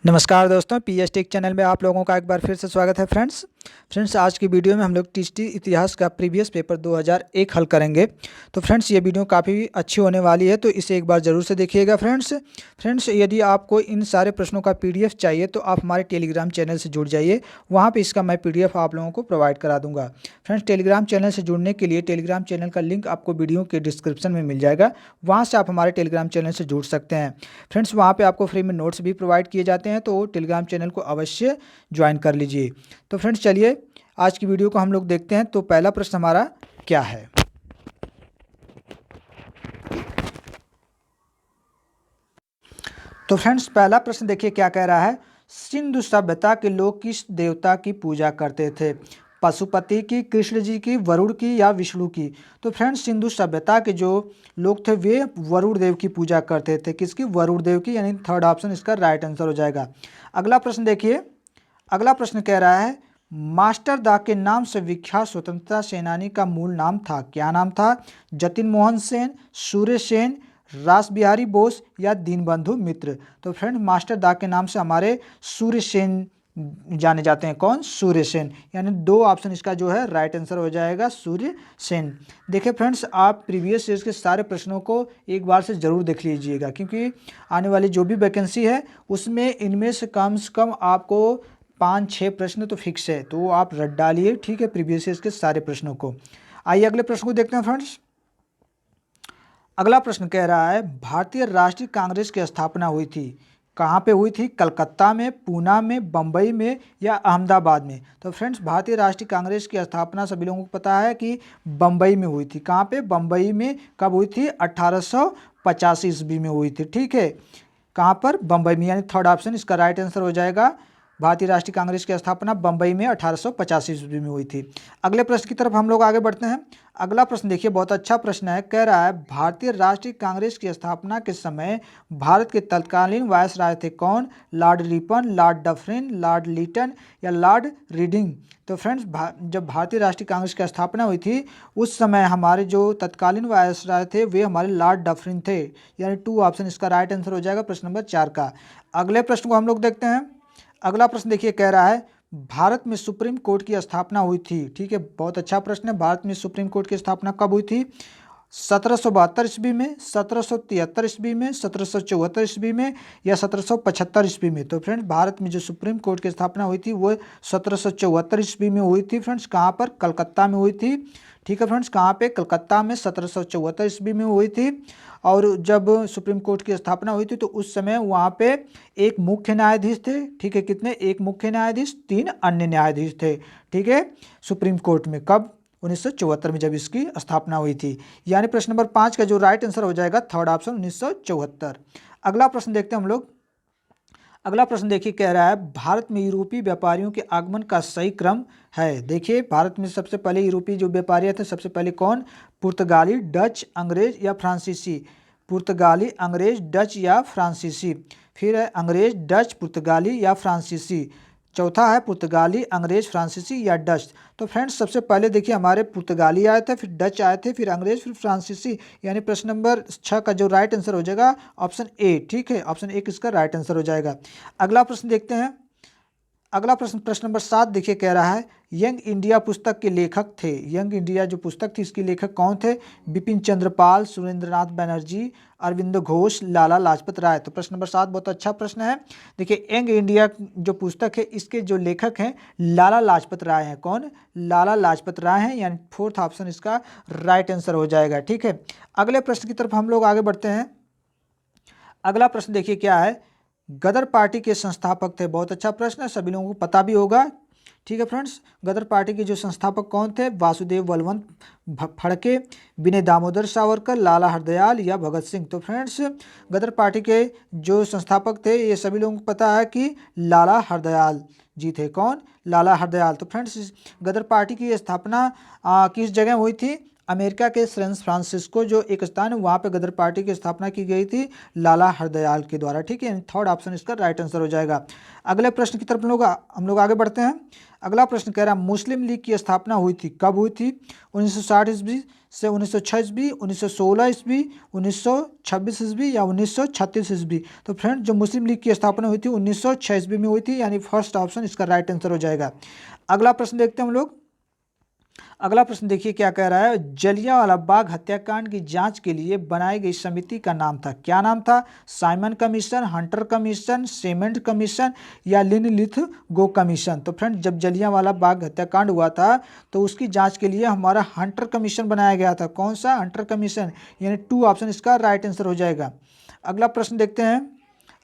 नमस्कार दोस्तों, PS take channel में आप लोगों का एक बार फिर से स्वागत है। फ्रेंड्स आज की वीडियो में हम लोग टीएसटी इतिहास का प्रीवियस पेपर 2001 हल करेंगे। तो फ्रेंड्स ये वीडियो काफ़ी अच्छी होने वाली है, तो इसे एक बार ज़रूर से देखिएगा। फ्रेंड्स यदि आपको इन सारे प्रश्नों का पीडीएफ चाहिए तो आप हमारे टेलीग्राम चैनल से जुड़ जाइए, वहाँ पर इसका मैं पीडीएफ आप लोगों को प्रोवाइड करा दूँगा। फ्रेंड्स टेलीग्राम चैनल से जुड़ने के लिए टेलीग्राम चैनल का लिंक आपको वीडियो के डिस्क्रिप्शन में मिल जाएगा, वहाँ से आप हमारे टेलीग्राम चैनल से जुड़ सकते हैं। फ्रेंड्स वहाँ पे आपको फ्री में नोट्स भी प्रोवाइड किए जाते हैं, तो टेलीग्राम चैनल को अवश्य ज्वाइन कर लीजिए। तो फ्रेंड्स चलिए आज की वीडियो को हम लोग देखते हैं। तो पहला प्रश्न हमारा क्या है? तो फ्रेंड्स पहला प्रश्न देखिए क्या कह रहा है। सिंधु सभ्यता के लोग किस देवता की पूजा करते थे? पशुपति की, कृष्ण जी की, वरुण की या विष्णु की? तो फ्रेंड्स सिंधु सभ्यता के जो लोग थे वे वरुण देव की पूजा करते थे। किसकी? वरुण देव की, यानी थर्ड ऑप्शन इसका राइट आंसर हो जाएगा। अगला प्रश्न देखिए, अगला प्रश्न कह रहा है मास्टर दा के नाम से विख्यात स्वतंत्रता सेनानी का मूल नाम था। क्या नाम था? जतिन मोहन सेन, सूर्य सेन, रास बिहारी बोस या दीनबंधु मित्र? तो फ्रेंड मास्टर दा के नाम से हमारे सूर्य सेन जाने जाते हैं। कौन? सूर्य सेन, यानी दो ऑप्शन इसका जो है राइट आंसर हो जाएगा सूर्य सेन। देखिए फ्रेंड्स आप प्रीवियस ईयर्स के सारे प्रश्नों को एक बार से ज़रूर देख लीजिएगा, क्योंकि आने वाली जो भी वैकेंसी है उसमें इनमें से कम आपको 5-6 प्रश्न तो फिक्स है, तो आप रट डालिए, ठीक है, प्रीवियस ईयर्स के सारे प्रश्नों को। आइए अगले प्रश्न को देखते हैं फ्रेंड्स। अगला प्रश्न कह रहा है भारतीय राष्ट्रीय कांग्रेस की स्थापना हुई थी। कहाँ पे हुई थी? कलकत्ता में, पूना में, बम्बई में या अहमदाबाद में? तो फ्रेंड्स भारतीय राष्ट्रीय कांग्रेस की स्थापना सभी लोगों को पता है कि बम्बई में हुई थी। कहाँ पे? बम्बई में। कब हुई थी? 1885 ईस्वी में हुई थी, ठीक है। कहाँ पर? बम्बई में, यानी थर्ड ऑप्शन इसका राइट आंसर हो जाएगा। भारतीय राष्ट्रीय कांग्रेस की स्थापना बम्बई में 1885 ईस्वी में हुई थी। अगले प्रश्न की तरफ हम लोग आगे बढ़ते हैं। अगला प्रश्न देखिए बहुत अच्छा प्रश्न है। कह रहा है भारतीय राष्ट्रीय कांग्रेस की स्थापना के समय भारत के तत्कालीन वायसराय थे। कौन? Lord Ripon, Lord Dufferin, Lord Lytton या लॉर्ड रीडिंग? तो फ्रेंड्स जब भारतीय राष्ट्रीय कांग्रेस की स्थापना हुई थी उस समय हमारे जो तत्कालीन वायसराय थे वे हमारे लॉर्ड डफरिन थे, यानी 2 ऑप्शन इसका राइट आंसर हो जाएगा प्रश्न नंबर 4 का। अगले प्रश्न को हम लोग देखते हैं। अगला प्रश्न देखिए कह रहा है भारत में सुप्रीम कोर्ट की स्थापना हुई थी। ठीक है, बहुत अच्छा प्रश्न है। भारत में सुप्रीम कोर्ट की स्थापना कब हुई थी? 1772 ईस्वी में, 1773 ईस्वी में, 1774 ईस्वी में या 1775 ईस्वी में? तो फ्रेंड्स भारत में जो सुप्रीम कोर्ट की स्थापना हुई थी वो 1774 ईस्वी में हुई थी। फ्रेंड्स कहाँ पर? कलकत्ता में हुई थी। ठीक है फ्रेंड्स, कहाँ पे? कलकत्ता में 1774 ईस्वी में हुई थी। और जब सुप्रीम कोर्ट की स्थापना हुई थी तो उस समय वहाँ पे एक मुख्य न्यायाधीश थे। ठीक है, कितने? एक मुख्य न्यायाधीश, 3 अन्य न्यायाधीश थे। ठीक है, सुप्रीम कोर्ट में कब? 1974 में जब इसकी स्थापना हुई थी। यानी प्रश्न नंबर 5 का जो राइट आंसर हो जाएगा थर्ड ऑप्शन 1974। अगला प्रश्न देखते हैं हम लोग। अगला प्रश्न देखिए कह रहा है भारत में यूरोपीय व्यापारियों के आगमन का सही क्रम है। देखिए भारत में सबसे पहले यूरोपीय जो व्यापारी थे सबसे पहले कौन? पुर्तगाली, डच, अंग्रेज या फ्रांसीसी? पुर्तगाली, अंग्रेज, डच या फ्रांसीसी? फिर है अंग्रेज, डच, पुर्तगाली या फ्रांसीसी। चौथा है पुर्तगाली, अंग्रेज, फ्रांसीसी या डच। तो फ्रेंड्स सबसे पहले देखिए हमारे पुर्तगाली आए थे, फिर डच आए थे, फिर अंग्रेज, फिर फ्रांसीसी। यानी प्रश्न नंबर 6 का जो राइट आंसर हो जाएगा ऑप्शन ए। ठीक है, ऑप्शन ए इसका राइट आंसर हो जाएगा। अगला प्रश्न देखते हैं। अगला प्रश्न प्रश्न नंबर 7 देखिए कह रहा है यंग इंडिया पुस्तक के लेखक थे। यंग इंडिया जो पुस्तक थी इसके लेखक कौन थे? बिपिन चंद्र पाल, सुरेंद्रनाथ बनर्जी, अरविंद घोष, लाला लाजपत राय? तो प्रश्न नंबर 7 बहुत अच्छा प्रश्न है। देखिए यंग इंडिया जो पुस्तक है इसके जो लेखक हैं लाला लाजपत राय हैं। कौन? लाला लाजपत राय हैं, यानी फोर्थ ऑप्शन इसका राइट आंसर हो जाएगा। ठीक है, अगले प्रश्न की तरफ हम लोग आगे बढ़ते हैं। अगला प्रश्न देखिए क्या है, गदर पार्टी के संस्थापक थे। बहुत अच्छा प्रश्न है, सभी लोगों को पता भी होगा। ठीक है फ्रेंड्स, गदर पार्टी के जो संस्थापक कौन थे? वासुदेव बलवंत फड़के, विनय दामोदर सावरकर, लाला हरदयाल या भगत सिंह? तो फ्रेंड्स गदर पार्टी के जो संस्थापक थे ये सभी लोगों को पता है कि लाला हरदयाल जी थे। कौन? लाला हरदयाल। तो फ्रेंड्स गदर पार्टी की स्थापना किस जगह हुई थी? अमेरिका के सैन फ्रांसिस्को जो एक स्थान है वहाँ पे गदर पार्टी की स्थापना की गई थी लाला हरदयाल के द्वारा, ठीक है। थर्ड ऑप्शन इसका राइट आंसर हो जाएगा। अगले प्रश्न की तरफ हम लोग आगे बढ़ते हैं। अगला प्रश्न कह रहा है मुस्लिम लीग की स्थापना हुई थी, कब हुई थी? 1960 ईस्वी से 1906 ईस्वी, 1916 ईस्वी, 1926 ईस्वी या 1936 ईस्वी? तो फ्रेंड जो मुस्लिम लीग की स्थापना हुई थी 1906 ईस्वी में हुई थी, यानी फर्स्ट ऑप्शन इसका राइट आंसर हो जाएगा। अगला प्रश्न देखते हैं हम लोग। अगला प्रश्न देखिए क्या कह रहा है, जलियांवाला बाग हत्याकांड की जांच के लिए बनाई गई समिति का नाम था, क्या नाम था? साइमन कमीशन, हंटर कमीशन, सेमेंट कमीशन या लिनलिथ गो कमीशन? तो फ्रेंड जब जलियांवाला बाग हत्याकांड हुआ था तो उसकी जांच के लिए हमारा हंटर कमीशन बनाया गया था। कौन सा? हंटर कमीशन, यानी 2 ऑप्शन इसका राइट आंसर हो जाएगा। अगला प्रश्न देखते हैं।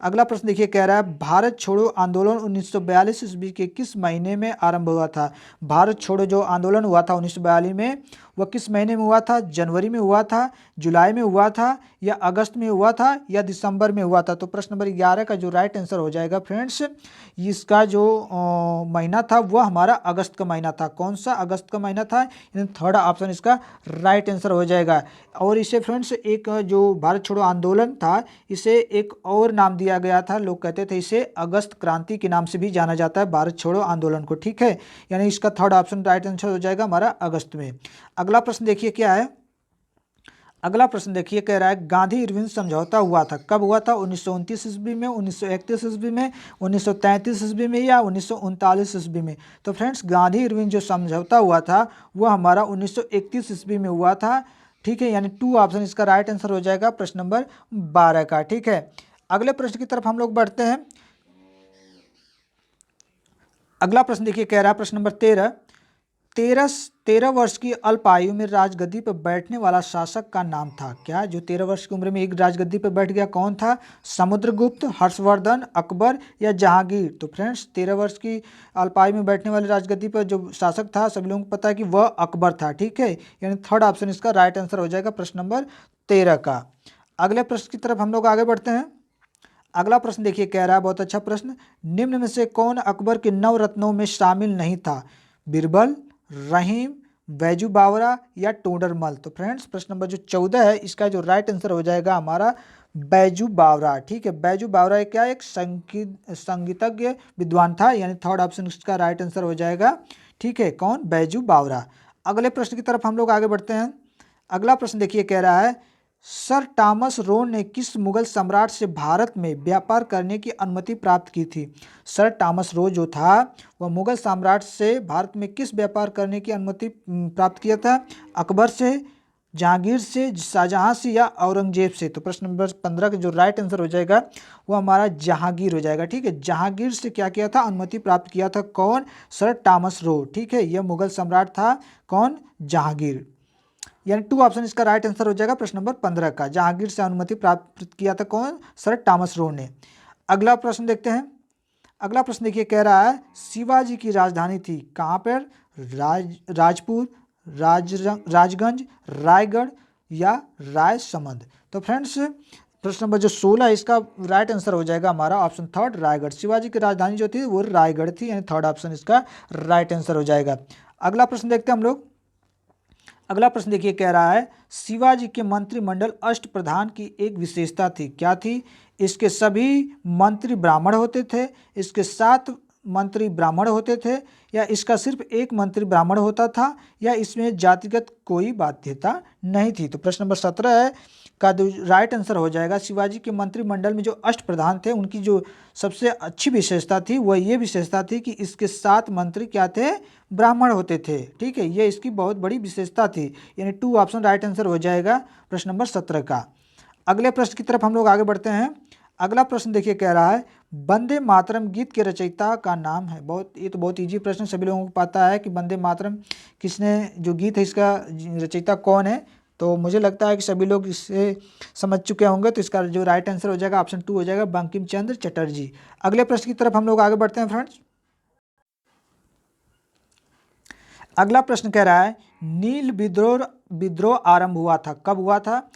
अगला प्रश्न देखिए कह रहा है भारत छोड़ो आंदोलन 1942 ईस्वी के किस महीने में आरंभ हुआ था? भारत छोड़ो जो आंदोलन हुआ था 1942 में, वह किस महीने में हुआ था? जनवरी में हुआ था, जुलाई में हुआ था या अगस्त में हुआ था या दिसंबर में हुआ था? तो प्रश्न नंबर 11 का जो राइट आंसर हो जाएगा फ्रेंड्स, इसका जो महीना था वह हमारा अगस्त का महीना था। कौन सा? अगस्त का महीना था, यानी थर्ड ऑप्शन इसका राइट आंसर हो जाएगा। और इसे फ्रेंड्स एक जो भारत छोड़ो आंदोलन था इसे एक और नाम दिया गया था, लोग कहते थे इसे अगस्त क्रांति के नाम से भी जाना जाता है भारत छोड़ो आंदोलन को, ठीक है। यानी इसका थर्ड ऑप्शन राइट आंसर हो जाएगा हमारा अगस्त में। अगला प्रश्न देखिए क्या है। अगला प्रश्न देखिए कह रहा है गांधी इरविन समझौता हुआ था, कब हुआ था? 1929 ईस्वी में, 1931 ईस्वी में, 1933 ईस्वी में या 1939 ईस्वी में? तो फ्रेंड्स गांधी इरविन जो समझौता हुआ था वह हमारा 1931 ईस्वी में हुआ था, ठीक है। यानी 2 ऑप्शन इसका राइट आंसर हो जाएगा प्रश्न नंबर 12 का, ठीक है। अगले प्रश्न की तरफ हम लोग बढ़ते हैं। अगला प्रश्न देखिए कह रहा है प्रश्न नंबर 13 वर्ष की अल्प आयु में राजगद्दी पर बैठने वाला शासक का नाम था, क्या? जो 13 वर्ष की उम्र में एक राजगद्दी पर बैठ गया, कौन था? समुद्रगुप्त, हर्षवर्धन, अकबर या जहांगीर? तो फ्रेंड्स 13 वर्ष की अल्प आयु में बैठने वाली राजगद्दी पर जो शासक था सभी लोगों को पता है कि वह अकबर था, ठीक है। यानी थर्ड ऑप्शन इसका राइट आंसर हो जाएगा प्रश्न नंबर 13 का। अगले प्रश्न की तरफ हम लोग आगे बढ़ते हैं। अगला प्रश्न देखिए कह रहा है बहुत अच्छा प्रश्न, निम्न में से कौन अकबर के 9 रत्नों में शामिल नहीं था? बीरबल, रहीम, बैजू बावरा या टोडरमल? तो फ्रेंड्स प्रश्न नंबर जो 14 है इसका जो राइट आंसर हो जाएगा हमारा बैजू बावरा, ठीक है। बैजू बावरा एक क्या? एक संगीतज्ञ विद्वान था, यानी थर्ड ऑप्शन इसका राइट आंसर हो जाएगा, ठीक है। कौन? बैजू बावरा। अगले प्रश्न की तरफ हम लोग आगे बढ़ते हैं। अगला प्रश्न देखिए कह रहा है सर टॉमस रोड ने किस मुगल सम्राट से भारत में व्यापार करने की अनुमति प्राप्त की थी? सर टॉमस रोड जो था वह मुगल सम्राट से भारत में किस व्यापार करने की अनुमति प्राप्त किया था? अकबर से, जहांगीर से, शाहजहां से या औरंगजेब से? तो प्रश्न नंबर 15 का जो राइट आंसर हो जाएगा वो हमारा जहांगीर हो जाएगा, ठीक है। जहांगीर से क्या किया था? अनुमति प्राप्त किया था। कौन? सर टॉमस रोड, ठीक है। यह मुगल सम्राट था, कौन? जहांगीर। यानी 2 ऑप्शन इसका राइट आंसर हो जाएगा प्रश्न नंबर 15 का। जहांगीर से अनुमति प्राप्त किया था कौन? सर टॉमस रो ने। अगला प्रश्न देखते हैं। अगला प्रश्न देखिए कह रहा है शिवाजी की राजधानी थी कहाँ पर? राजपुर, राजगंज, रायगढ़ या रायसमंद? तो फ्रेंड्स प्रश्न नंबर जो 16 है इसका राइट आंसर हो जाएगा हमारा ऑप्शन थर्ड रायगढ़। शिवाजी की राजधानी जो थी वो रायगढ़ थी, यानी थर्ड ऑप्शन इसका राइट आंसर हो जाएगा। अगला प्रश्न देखते हैं हम लोग। अगला प्रश्न देखिए कह रहा है शिवाजी के मंत्रिमंडल अष्टप्रधान की एक विशेषता थी, क्या थी? इसके सभी मंत्री ब्राह्मण होते थे, इसके 7 मंत्री ब्राह्मण होते थे या इसका सिर्फ एक मंत्री ब्राह्मण होता था या इसमें जातिगत कोई बाध्यता नहीं थी? तो प्रश्न नंबर 17 है का राइट आंसर हो जाएगा शिवाजी के मंत्रिमंडल में जो अष्टप्रधान थे उनकी जो सबसे अच्छी विशेषता थी वह ये विशेषता थी कि इसके 7 मंत्री क्या थे? ब्राह्मण होते थे, ठीक है। ये इसकी बहुत बड़ी विशेषता थी, यानी 2 ऑप्शन राइट आंसर हो जाएगा प्रश्न नंबर 17 का। अगले प्रश्न की तरफ हम लोग आगे बढ़ते हैं। अगला प्रश्न देखिए कह रहा है वंदे मातरम गीत के रचयिता का नाम है। ये तो बहुत इजी प्रश्न, सभी लोगों को पता है कि वंदे मातरम किसने जो गीत है इसका रचयिता कौन है। तो मुझे लगता है कि सभी लोग इसे समझ चुके होंगे, तो इसका जो राइट आंसर हो जाएगा ऑप्शन 2 हो जाएगा बंकिम चंद्र चटर्जी। अगले प्रश्न की तरफ हम लोग आगे बढ़ते हैं फ्रेंड्स। अगला प्रश्न कह रहा है नील विद्रोह आरंभ हुआ था, कब हुआ था?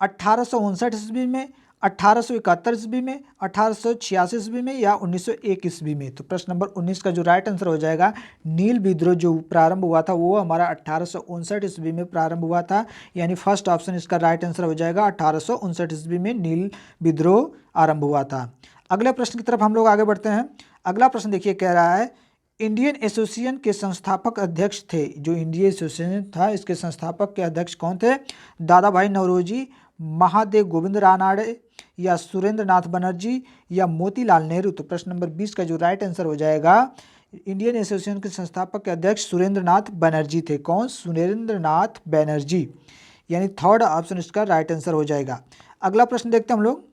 1859 ईस्वी में, 1871 ईस्वी में, 1886 ईस्वी में या 1901 ईस्वी में। तो प्रश्न नंबर 19 का जो राइट आंसर हो जाएगा, नील विद्रोह जो प्रारंभ हुआ था वो हमारा 1859 ईस्वी में प्रारंभ हुआ था, यानी फर्स्ट ऑप्शन इसका राइट आंसर हो जाएगा। 1859 ईस्वी में नील विद्रोह आरंभ हुआ था। अगले प्रश्न की तरफ हम लोग आगे बढ़ते हैं। अगला प्रश्न देखिए, कह रहा है इंडियन एसोसिएशन के संस्थापक अध्यक्ष थे, जो इंडियन एसोसिएशन था इसके संस्थापक के अध्यक्ष कौन थे? दादा भाई नौरोजी, महादेव गोविंद रानाडे या सुरेंद्र नाथ बनर्जी या मोतीलाल नेहरू। तो प्रश्न नंबर 20 का जो राइट आंसर हो जाएगा, इंडियन एसोसिएशन के संस्थापक के अध्यक्ष सुरेंद्र नाथ बनर्जी थे। कौन? सुरेंद्र नाथ बनर्जी, यानी थर्ड ऑप्शन इसका राइट आंसर हो जाएगा। अगला प्रश्न देखते हैं हम लोग।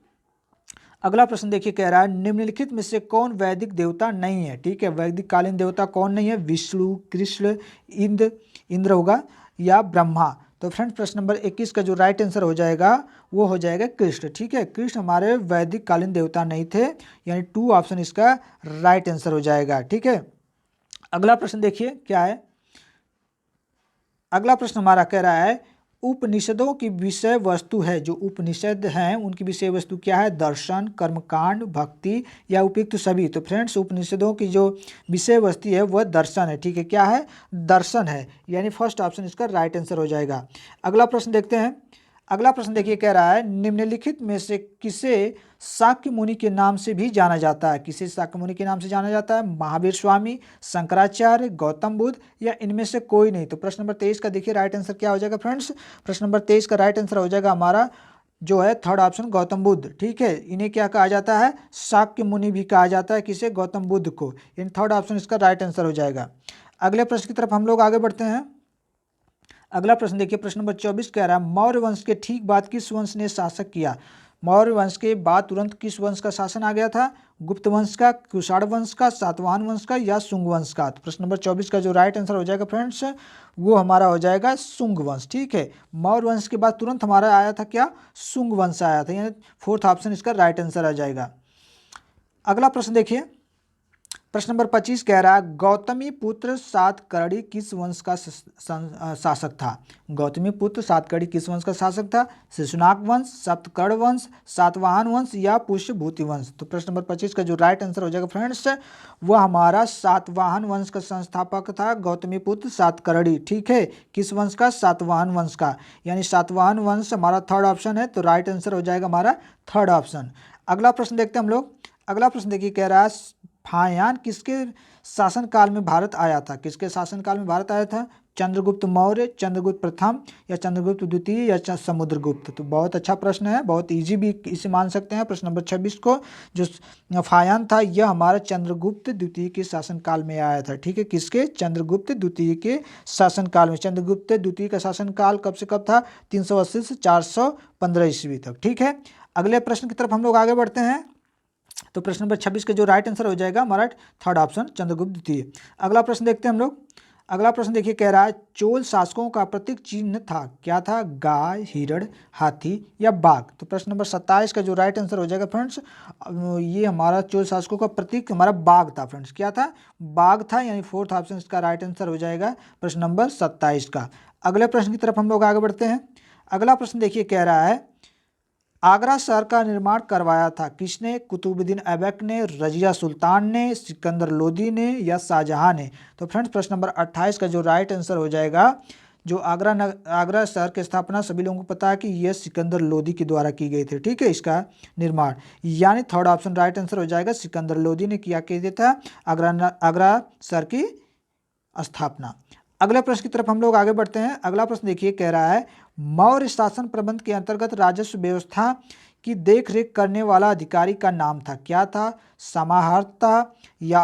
अगला प्रश्न देखिए, कह रहा है निम्नलिखित में से कौन वैदिक देवता नहीं है? ठीक है, वैदिक कालीन देवता कौन नहीं है? विष्णु, कृष्ण, इंद्र होगा या ब्रह्मा। तो फ्रेंड्स प्रश्न नंबर 21 का जो राइट आंसर हो जाएगा वो हो जाएगा कृष्ण। ठीक है, कृष्ण हमारे वैदिक कालीन देवता नहीं थे, यानी 2 ऑप्शन इसका राइट आंसर हो जाएगा। ठीक है, अगला प्रश्न देखिए क्या है। अगला प्रश्न हमारा कह रहा है उपनिषदों की विषय वस्तु है, जो उपनिषद हैं उनकी विषय वस्तु क्या है? दर्शन, कर्मकांड, भक्ति या उपयुक्त सभी। तो फ्रेंड्स उपनिषदों की जो विषय वस्तु है वह दर्शन है। ठीक है, क्या है? दर्शन है, यानी फर्स्ट ऑप्शन इसका राइट आंसर हो जाएगा। अगला प्रश्न देखते हैं। अगला प्रश्न देखिए, कह रहा है निम्नलिखित में से किसे शाक्य मुनि के नाम से भी जाना जाता है? किसे शाक्य मुनि के नाम से जाना जाता है? महावीर स्वामी, शंकराचार्य, गौतम बुद्ध या इनमें से कोई नहीं। तो प्रश्न नंबर 23 का देखिए राइट आंसर क्या हो जाएगा फ्रेंड्स? प्रश्न नंबर 23 का राइट आंसर हो जाएगा हमारा जो है थर्ड ऑप्शन गौतम बुद्ध। ठीक है, इन्हें क्या कहा जाता है? शाक्य मुनि भी कहा जाता है। किसे? गौतम बुद्ध को। इन थर्ड ऑप्शन इसका राइट आंसर हो जाएगा। अगले प्रश्न की तरफ हम लोग आगे बढ़ते हैं। अगला प्रश्न देखिए, प्रश्न नंबर 24 कह रहा है मौर्य वंश के ठीक बाद किस वंश ने शासक किया? मौर्य वंश के बाद तुरंत किस वंश का शासन आ गया था? गुप्त वंश का, कुषाण वंश का, सातवाहन वंश का या शुंग वंश का? तो प्रश्न नंबर 24 का जो राइट आंसर हो जाएगा फ्रेंड्स वो हमारा हो जाएगा शुंग वंश। ठीक है, मौर्य वंश के बाद तुरंत हमारा आया था क्या? शुंग वंश आया था, यानी फोर्थ ऑप्शन इसका राइट आंसर आ जाएगा। अगला प्रश्न देखिए, प्रश्न नंबर 25 कह रहा है गौतमी पुत्र सातकर्णी किस वंश का शासक था? गौतमी पुत्र सातकर्णी किस वंश का शासक था? शिशुनाग वंश, सप्तकर्ण वंश, सातवाहन वंश या पुष्यभूति वंश? तो प्रश्न नंबर 25 का जो राइट आंसर हो जाएगा फ्रेंड्स वह हमारा सातवाहन वंश का संस्थापक था गौतमी पुत्र सातकर्णी। ठीक है, किस वंश का? सातवाहन वंश का, यानी सातवाहन वंश हमारा थर्ड ऑप्शन है। तो राइट आंसर हो जाएगा हमारा थर्ड ऑप्शन। अगला प्रश्न देखते हैं हम लोग। अगला प्रश्न देखिए, कह रहा है फायान किसके शासनकाल में भारत आया था? किसके शासनकाल में भारत आया था? चंद्रगुप्त मौर्य, चंद्रगुप्त प्रथम या चंद्रगुप्त द्वितीय या समुद्रगुप्त? तो बहुत अच्छा प्रश्न है, बहुत इजी भी इसे मान सकते हैं। प्रश्न नंबर 26 को जो फायान था यह हमारा चंद्रगुप्त द्वितीय के शासनकाल में आया था। ठीक है, किसके? चंद्रगुप्त द्वितीय के शासनकाल में। चंद्रगुप्त द्वितीय का शासनकाल कब से कब था? 380 से 415 ईस्वी तक। ठीक है, अगले प्रश्न की तरफ हम लोग आगे बढ़ते हैं। तो प्रश्न नंबर 26 का जो राइट आंसर हो जाएगा हमारा थर्ड ऑप्शन चंद्रगुप्त द्वितीय। अगला प्रश्न देखते हैं हम लोग। अगला प्रश्न देखिए, कह रहा है चोल शासकों का प्रतीक चिन्ह था, क्या था? गाय, हिरण, हाथी या बाघ? तो प्रश्न नंबर 27 का जो राइट आंसर हो जाएगा फ्रेंड्स ये हमारा चोल शासकों का प्रतीक हमारा बाघ था। फ्रेंड्स क्या था? बाघ था, यानी फोर्थ ऑप्शन इसका राइट आंसर हो जाएगा प्रश्न नंबर 27 का। अगले प्रश्न की तरफ हम लोग आगे बढ़ते हैं। अगला प्रश्न देखिए, कह रहा है आगरा शहर का निर्माण करवाया था किसने? कुतुबुद्दीन ऐबक ने, रजिया सुल्तान ने, सिकंदर लोदी ने या शाहजहां ने? तो फ्रेंड्स प्रश्न नंबर 28 का जो राइट आंसर हो जाएगा जो आगरा शहर की स्थापना सभी लोगों को पता है कि यह सिकंदर लोदी के द्वारा की गई थी। ठीक है, इसका निर्माण, यानी थर्ड ऑप्शन राइट आंसर हो जाएगा सिकंदर लोदी ने किया था आगरा शहर की स्थापना। अगले प्रश्न की तरफ हम लोग आगे बढ़ते हैं। अगला प्रश्न देखिए, कह रहा है मौर्य शासन प्रबंध के अंतर्गत राजस्व व्यवस्था की देखरेख करने वाला अधिकारी का नाम था, क्या था? समाहर्ता या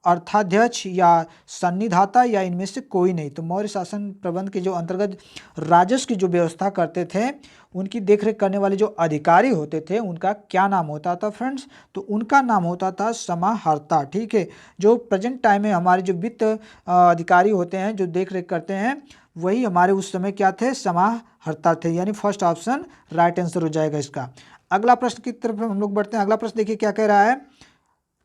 अर्थाध्यक्ष या सन्निधाता या इनमें से कोई नहीं? तो मौर्य शासन प्रबंध के जो अंतर्गत राजस्व की जो व्यवस्था करते थे उनकी देखरेख करने वाले जो अधिकारी होते थे उनका क्या नाम होता था फ्रेंड्स? तो उनका नाम होता था समाहर्ता। ठीक है, जो प्रेजेंट टाइम में हमारे जो वित्त अधिकारी होते हैं जो देखरेख करते हैं वही हमारे उस समय क्या थे? समाहर्ता थे, यानी फर्स्ट ऑप्शन राइट आंसर हो जाएगा इसका। अगला प्रश्न की तरफ हम लोग बढ़ते हैं। अगला प्रश्न देखिए क्या कह रहा है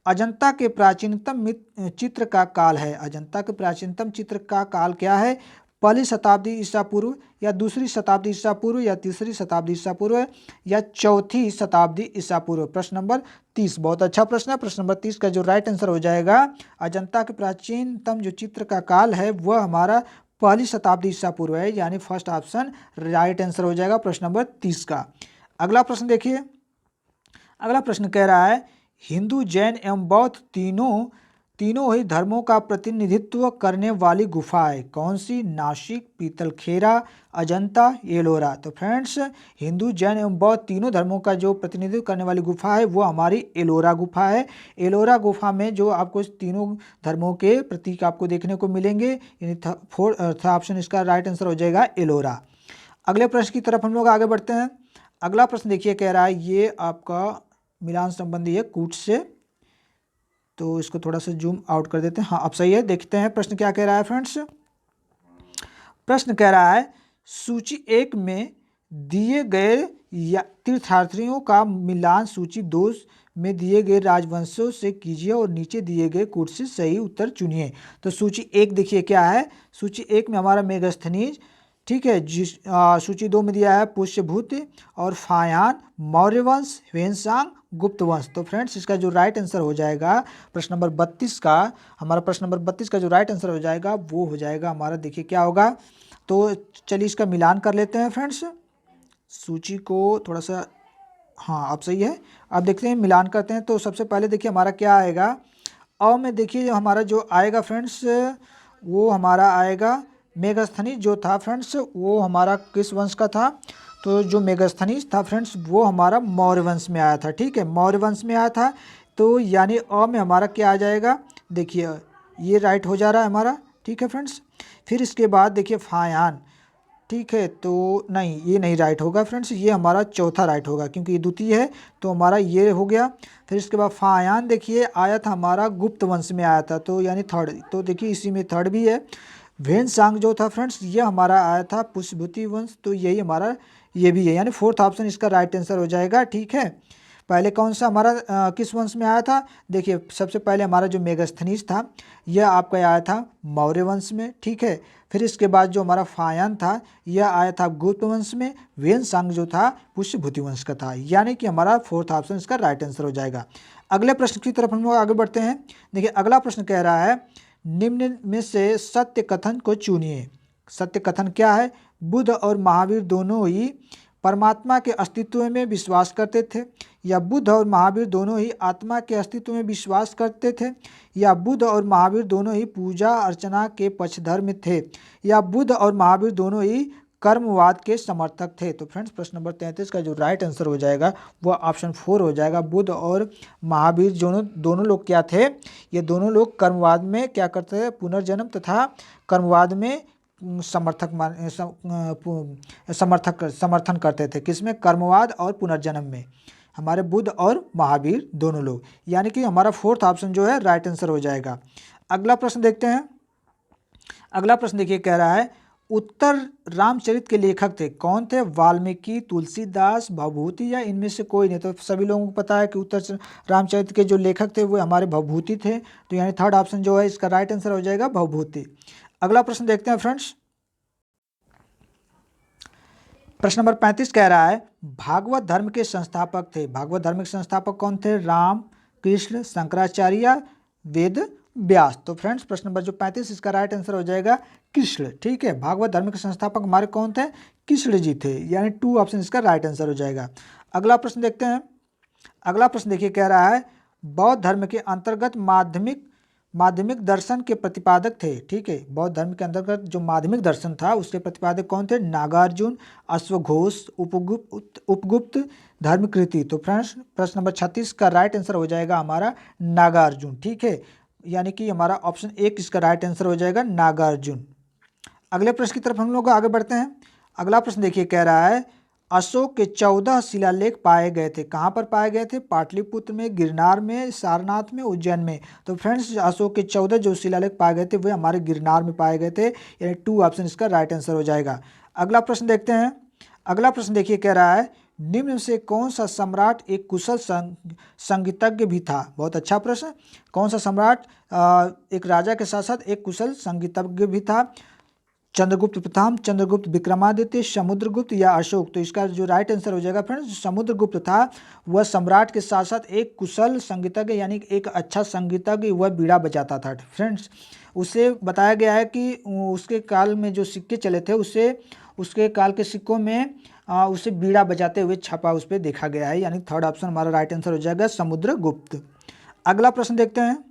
अजंता के प्राचीनतम चित्र का काल है। अजंता के प्राचीनतम चित्र का काल क्या है? पहली शताब्दी ईसा पूर्व या दूसरी शताब्दी ईसा पूर्व या तीसरी शताब्दी ईसा पूर्व या चौथी शताब्दी ईसा पूर्व। प्रश्न नंबर 30 बहुत अच्छा प्रश्न है। प्रश्न नंबर 30 का जो राइट आंसर हो जाएगा, अजंता के प्राचीनतम जो चित्र का काल है वह हमारा पहली शताब्दी ईसा पूर्व है, यानी फर्स्ट ऑप्शन राइट आंसर हो जाएगा प्रश्न नंबर 30 का। अगला प्रश्न देखिए, अगला प्रश्न कह रहा है हिंदू, जैन एवं बौद्ध तीनों ही धर्मों का प्रतिनिधित्व करने वाली गुफा है कौन सी? नासिक, पीतलखेरा, अजंता, एलोरा। तो फ्रेंड्स, हिंदू, जैन एवं बौद्ध तीनों धर्मों का जो प्रतिनिधित्व करने वाली गुफा है वो हमारी एलोरा गुफा है। एलोरा गुफा में जो आपको तीनों धर्मों के प्रतीक आपको देखने को मिलेंगे, यानी फोर्थ ऑप्शन इसका राइट आंसर हो जाएगा एलोरा। अगले प्रश्न की तरफ हम लोग आगे बढ़ते हैं। अगला प्रश्न देखिए, कह रहा है ये आपका मिलान संबंधी है कूट से, तो इसको थोड़ा सा जूम आउट कर देते हैं। हाँ, अब सही है। देखते हैं प्रश्न क्या कह रहा है फ्रेंड्स। प्रश्न कह रहा है सूची 1 में दिए गए या तीर्थयात्रियों का मिलान सूची 2 में दिए गए राजवंशों से कीजिए और नीचे दिए गए कूट से सही उत्तर चुनिए। तो सूची 1 देखिए क्या है। सूची 1 में हमारा मेगस्थनीज, ठीक है। सूची 2 में दिया है पुष्यभूत और फायान, मौर्य वंश, ह्वेनसांग, गुप्त वंश। तो फ्रेंड्स, इसका जो राइट आंसर हो जाएगा प्रश्न नंबर 32 का, हमारा प्रश्न नंबर 32 का जो राइट आंसर हो जाएगा वो हो जाएगा हमारा, देखिए क्या होगा। तो चलिए इसका मिलान कर लेते हैं फ्रेंड्स, सूची को थोड़ा सा, हाँ अब सही है। अब देखते हैं मिलान करते हैं। तो सबसे पहले देखिए हमारा क्या आएगा, अ में देखिए हमारा जो आएगा फ्रेंड्स वो हमारा आएगा मेगस्थनीज जो था फ्रेंड्स वो हमारा किस वंश का था? तो जो मेगस्थनीज था फ्रेंड्स वो हमारा मौर्य वंश में आया था, ठीक है, मौर्य वंश में आया था। तो यानी अ में हमारा क्या आ जाएगा, देखिए ये राइट हो जा रहा है हमारा, ठीक है फ्रेंड्स। फिर इसके बाद देखिए फायान, ठीक है, तो नहीं ये नहीं राइट होगा फ्रेंड्स, ये हमारा चौथा राइट होगा क्योंकि ये द्वितीय है, तो हमारा ये हो गया। फिर इसके बाद फायान देखिए आया था हमारा गुप्त वंश में आया था, तो यानी थर्ड, तो देखिए इसी में थर्ड भी है। ह्वेनसांग जो था फ्रेंड्स ये हमारा आया था पुष्यभूति वंश, तो यही हमारा ये भी है, यानी फोर्थ ऑप्शन इसका राइट आंसर हो जाएगा, ठीक है। पहले कौन सा हमारा किस वंश में आया था? देखिए सबसे पहले हमारा जो मेगस्थनीज था यह आपका आया था मौर्य वंश में, ठीक है। फिर इसके बाद जो हमारा फायान था यह आया था गुप्त वंश में, ह्वेनसांग जो था पुष्यभूति वंश का था, यानी कि हमारा फोर्थ ऑप्शन इसका राइट आंसर हो जाएगा। अगले प्रश्न की तरफ हम लोग आगे बढ़ते हैं। देखिए अगला प्रश्न कह रहा है निम्न में से सत्य कथन को चुनिए। सत्य कथन क्या है? बुद्ध और महावीर दोनों ही परमात्मा के अस्तित्व में विश्वास करते थे, या बुद्ध और महावीर दोनों ही आत्मा के अस्तित्व में विश्वास करते थे, या बुद्ध और महावीर दोनों ही पूजा अर्चना के पक्षधर में थे, या बुद्ध और महावीर दोनों ही कर्मवाद के समर्थक थे। तो फ्रेंड्स, प्रश्न नंबर 33 का जो राइट आंसर हो जाएगा वह ऑप्शन 4 हो जाएगा। बुद्ध और महावीर दोनों लोग क्या थे? ये दोनों लोग कर्मवाद में क्या करते थे? पुनर्जन्म तथा कर्मवाद में समर्थन करते थे। किसमें? कर्मवाद और पुनर्जन्म में, हमारे बुद्ध और महावीर दोनों लोग, यानी कि हमारा फोर्थ ऑप्शन जो है राइट आंसर हो जाएगा। अगला प्रश्न देखते हैं। अगला प्रश्न देखिए कह रहा है उत्तर रामचरित के लेखक थे कौन थे? वाल्मीकि, तुलसीदास, भवभूति या इनमें से कोई नहीं। तो सभी लोगों को पता है कि उत्तर रामचरित के जो लेखक थे वो हमारे भवभूति थे, तो यानी थर्ड ऑप्शन जो है इसका राइट आंसर हो जाएगा भवभूति। अगला प्रश्न देखते हैं फ्रेंड्स। प्रश्न नंबर 35 कह रहा है भागवत धर्म के संस्थापक थे। भागवत धर्म के संस्थापक कौन थे? राम, कृष्ण, शंकराचार्य, वेद व्यास। तो फ्रेंड्स, प्रश्न नंबर जो 35 इसका राइट आंसर हो जाएगा कृष्ण, ठीक है। भागवत धर्म के संस्थापक हमारे कौन थे? कृष्ण जी थे, यानी 2 ऑप्शन इसका राइट आंसर हो जाएगा। अगला प्रश्न देखते हैं। अगला प्रश्न देखिए कह रहा है बौद्ध धर्म के अंतर्गत माध्यमिक दर्शन के प्रतिपादक थे, ठीक है। बौद्ध धर्म के अंतर्गत जो माध्यमिक दर्शन था उसके प्रतिपादक कौन थे? नागार्जुन, अश्वघोष, उपगुप्त, धर्मकृति। तो फ्रेंड्स, प्रश्न नंबर 36 का राइट आंसर हो जाएगा हमारा नागार्जुन, ठीक है, यानी कि हमारा ऑप्शन 1 इसका राइट आंसर हो जाएगा नागार्जुन। अगले प्रश्न की तरफ हम लोग आगे बढ़ते हैं। अगला प्रश्न देखिए कह रहा है अशोक के 14 शिलालेख पाए गए थे। कहाँ पर पाए गए थे? पाटलिपुत्र में, गिरनार में, सारनाथ में, उज्जैन में। तो फ्रेंड्स, अशोक के 14 जो शिलालेख पाए गए थे वे हमारे गिरनार में पाए गए थे, यानी 2 ऑप्शन इसका राइट आंसर हो जाएगा। अगला प्रश्न देखते हैं। अगला प्रश्न देखिए कह रहा है निम्न से कौन सा सम्राट एक कुशल संगीतज्ञ भी था? बहुत अच्छा प्रश्न। कौन सा सम्राट एक राजा के साथ साथ एक कुशल संगीतज्ञ भी था? चंद्रगुप्त प्रथम, चंद्रगुप्त विक्रमादित्य, समुद्रगुप्त या अशोक। तो इसका जो राइट आंसर हो जाएगा फ्रेंड्स समुद्रगुप्त था। वह सम्राट के साथ साथ एक कुशल संगीतज्ञ यानी एक अच्छा संगीतज्ञ, वह बीड़ा बजाता था फ्रेंड्स। उसे बताया गया है कि उसके काल में जो सिक्के चले थे उसके काल के सिक्कों में उसे बीड़ा बजाते हुए छपा उस पर देखा गया है, यानी थर्ड ऑप्शन हमारा राइट आंसर हो जाएगा समुद्रगुप्त। अगला प्रश्न देखते हैं।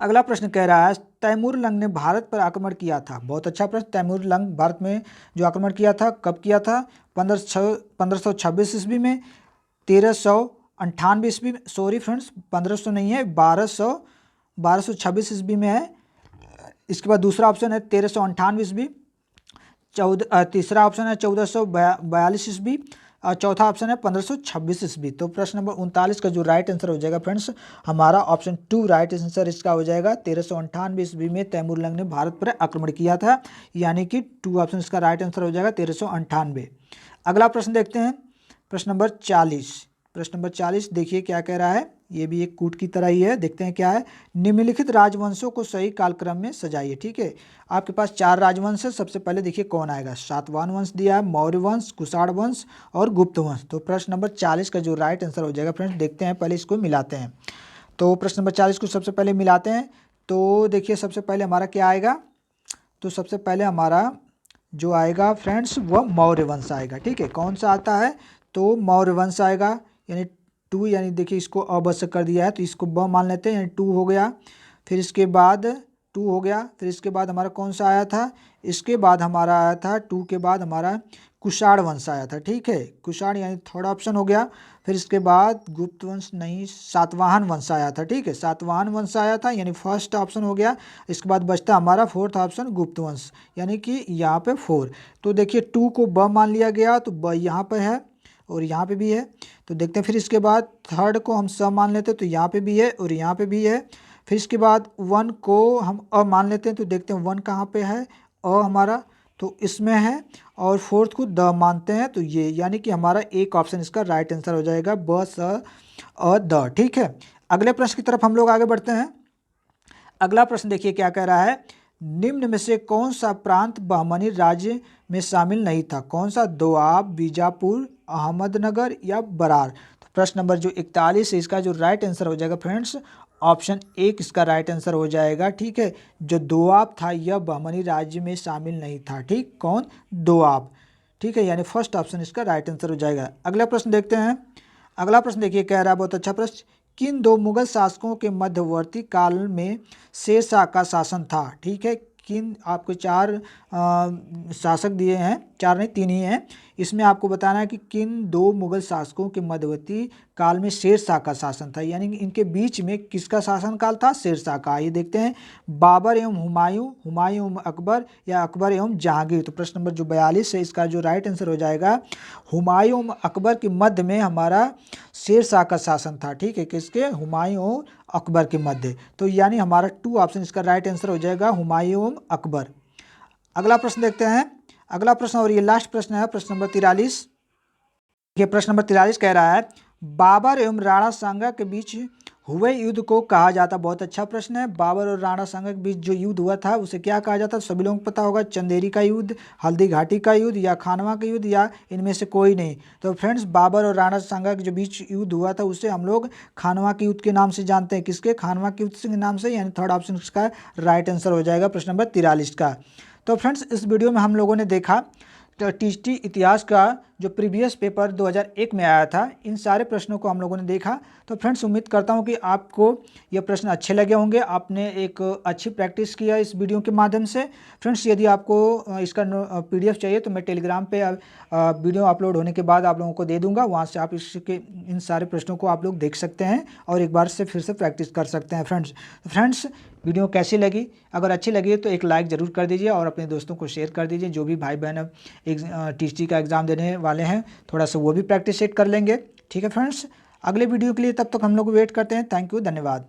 अगला प्रश्न कह रहा है तैमूर लंग ने भारत पर आक्रमण किया था। बहुत अच्छा प्रश्न। तैमूर लंग भारत में जो आक्रमण किया था कब किया था? 1526 ईस्वी में, 1398 ईस्वी में, सॉरी फ्रेंड्स 1500 नहीं है, 1226 ईस्वी में है। इसके बाद दूसरा ऑप्शन है 1398 ईस्वी, तीसरा ऑप्शन है 1442 ईस्वी और चौथा ऑप्शन है 1526 ईस्वी। तो प्रश्न नंबर 39 का जो राइट आंसर हो जाएगा फ्रेंड्स हमारा ऑप्शन 2 राइट आंसर इसका हो जाएगा। 1398 ईस्वी में तैमूर लंग ने भारत पर आक्रमण किया था, यानी कि 2 ऑप्शन इसका राइट आंसर हो जाएगा 1398। अगला प्रश्न देखते हैं, प्रश्न नंबर 40। प्रश्न नंबर 40 देखिए क्या कह रहा है, ये भी एक कूट की तरह ही है। देखते हैं क्या है। निम्नलिखित राजवंशों को सही कालक्रम में सजाइए। ठीक है, आपके पास 4 राजवंश है। सबसे पहले देखिए कौन आएगा। सातवाहन वंश दिया है, मौर्य वंश, कुषाण वंश और गुप्त वंश। तो प्रश्न नंबर 40 का जो राइट आंसर हो जाएगा फ्रेंड्स, देखते हैं पहले इसको मिलाते हैं। तो प्रश्न नंबर 40 को सबसे पहले मिलाते हैं। तो देखिए सबसे पहले हमारा क्या आएगा, तो सबसे पहले हमारा जो आएगा फ्रेंड्स वह मौर्य वंश आएगा। ठीक है, कौन सा आता है, तो मौर्य वंश आएगा, यानी 2, यानी देखिए इसको अवश्य कर दिया है तो इसको ब मान लेते हैं, यानी 2 हो गया। फिर इसके बाद 2 हो गया। फिर इसके बाद हमारा कौन सा आया था, इसके बाद हमारा आया था 2 के बाद हमारा कुषाण वंश आया था। ठीक है, कुषाण यानी थर्ड ऑप्शन हो गया। फिर इसके बाद गुप्त वंश नहीं, सातवाहन वंश आया था। ठीक है, सातवाहन वंश आया था यानी फर्स्ट ऑप्शन हो गया। इसके बाद बचता हमारा फोर्थ ऑप्शन गुप्त वंश, यानी कि यहाँ पे 4। तो देखिए 2 को ब मान लिया गया तो ब यहाँ पर है और यहाँ पे भी है। तो देखते हैं फिर इसके बाद थर्ड को हम स मान लेते हैं तो यहाँ पे भी है और यहाँ पे भी है। फिर इसके बाद 1 को हम अ मान लेते हैं तो देखते हैं 1 कहाँ पे है, अ हमारा तो इसमें है, और फोर्थ को द मानते हैं तो ये, यानी कि हमारा एक ऑप्शन इसका राइट आंसर हो जाएगा ब स अ द। ठीक है, अगले प्रश्न की तरफ हम लोग आगे बढ़ते हैं। अगला प्रश्न देखिए क्या कह रहा है, निम्न में से कौन सा प्रांत बहमनी राज्य में शामिल नहीं था? कौन सा? दोआब, बीजापुर, अहमदनगर या बरार। तो प्रश्न नंबर जो 41 है इसका जो राइट आंसर हो जाएगा फ्रेंड्स ऑप्शन 1 इसका राइट आंसर हो जाएगा। ठीक है, जो दोआब था यह बहमनी राज्य में शामिल नहीं था। ठीक, कौन? दोआब। ठीक है, यानी फर्स्ट ऑप्शन इसका राइट आंसर हो जाएगा। अगला प्रश्न देखते हैं। अगला प्रश्न देखिए कह रहा है, बहुत अच्छा प्रश्न, किन 2 मुगल शासकों के मध्यवर्ती काल में शेरशाह का शासन था? ठीक है, किन, आपको 4 शासक दिए हैं, 4 नहीं 3 ही हैं। इसमें आपको बताना है कि किन 2 मुगल शासकों के मध्यवर्ती काल में शेरशाह का शासन था, यानी कि इनके बीच में किसका शासन काल था? शेरशाह का। ये देखते हैं, बाबर एवं हुमायूं, हुमायूं एवं अकबर या अकबर एवं जहांगीर। तो प्रश्न नंबर जो 42 है इसका जो राइट आंसर हो जाएगा हुमायूं एवं अकबर के मध्य में हमारा शेरशाह का शासन था। ठीक है, किसके? हुमायूं और अकबर के मध्य। तो यानी हमारा 2 ऑप्शन इसका राइट आंसर हो जाएगा हुमायूं एवं अकबर। अगला प्रश्न देखते हैं। अगला प्रश्न और ये लास्ट प्रश्न है, प्रश्न नंबर 43। ये प्रश्न नंबर 43 कह रहा है, बाबर एवं राणा सांगा के बीच हुए युद्ध को कहा जाता। बहुत अच्छा प्रश्न है। बाबर और राणा सांगा के बीच जो युद्ध हुआ था उसे क्या कहा जाता? सभी लोगों को पता होगा, चंदेरी का युद्ध, हल्दी घाटी का युद्ध या खानवा का युद्ध या इनमें से कोई नहीं। तो फ्रेंड्स बाबर और राणा सांगा के जो बीच युद्ध हुआ था उसे हम लोग खानवा के युद्ध के नाम से जानते हैं। किसके? खानवा के युद्ध के नाम से, यानी थर्ड ऑप्शन इसका राइट आंसर हो जाएगा प्रश्न नंबर 43 का। तो फ्रेंड्स इस वीडियो में हम लोगों ने देखा तो टीएसटी इतिहास का जो प्रीवियस पेपर 2001 में आया था, इन सारे प्रश्नों को हम लोगों ने देखा। तो फ्रेंड्स उम्मीद करता हूं कि आपको ये प्रश्न अच्छे लगे होंगे, आपने एक अच्छी प्रैक्टिस किया इस वीडियो के माध्यम से। फ्रेंड्स यदि आपको इसका पीडीएफ चाहिए तो मैं टेलीग्राम पे वीडियो अपलोड होने के बाद आप लोगों को दे दूंगा, वहाँ से आप इसके इन सारे प्रश्नों को आप लोग देख सकते हैं और एक बार से फिर से प्रैक्टिस कर सकते हैं। फ्रेंड्स वीडियो कैसी लगी? अगर अच्छी लगी तो एक लाइक ज़रूर कर दीजिए और अपने दोस्तों को शेयर कर दीजिए। जो भी भाई बहन टीएसटी का एग्ज़ाम देने वाले हैं थोड़ा सा वो भी प्रैक्टिस सेट कर लेंगे। ठीक है फ्रेंड्स, अगले वीडियो के लिए तब तक हम लोग वेट करते हैं। थैंक यू, धन्यवाद।